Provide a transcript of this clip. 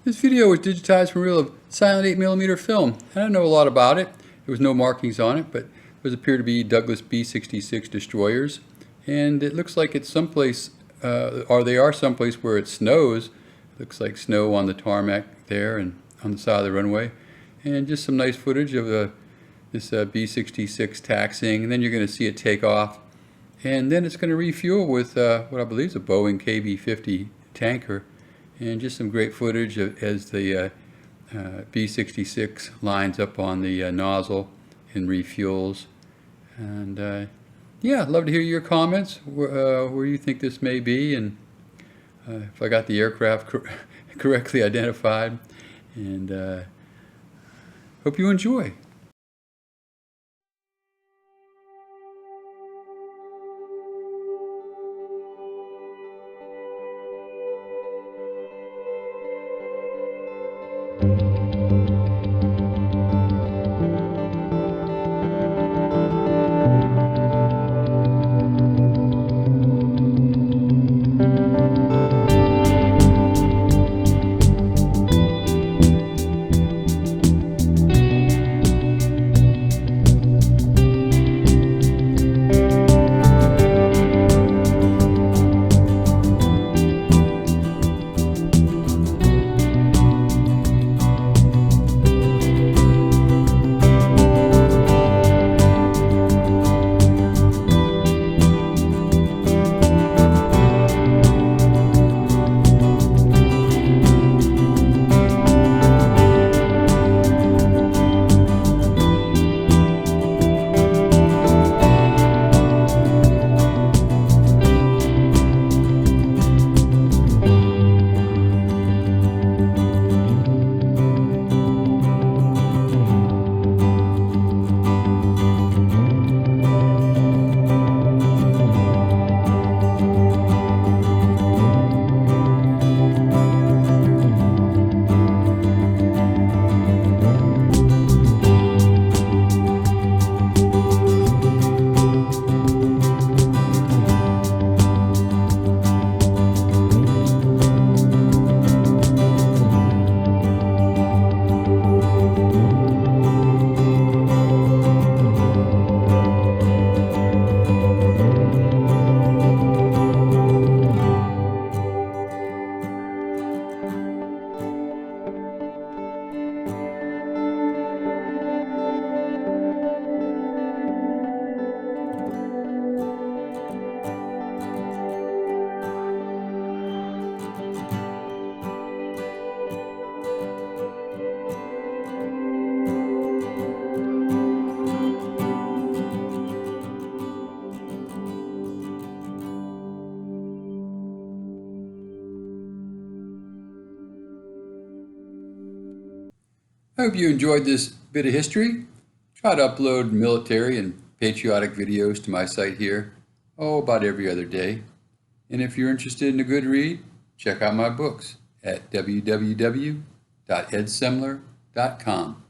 This video was digitized from a reel of silent 8mm film. I don't know a lot about it. There was no markings on it, but those appear to be Douglas B-66 destroyers. And it looks like it's someplace, or they are someplace where it snows. Looks like snow on the tarmac there and on the side of the runway. And just some nice footage of this B-66 taxiing. And then you're going to see it take off. And then it's going to refuel with what I believe is a Boeing KB-50 tanker. And just some great footage as the B-66 lines up on the nozzle and refuels. And yeah, I'd love to hear your comments where you think this may be, and if I got the aircraft correctly identified. And hope you enjoy. I hope you enjoyed this bit of history. Try to upload military and patriotic videos to my site here, about every other day. And if you're interested in a good read, check out my books at www.edsemler.com.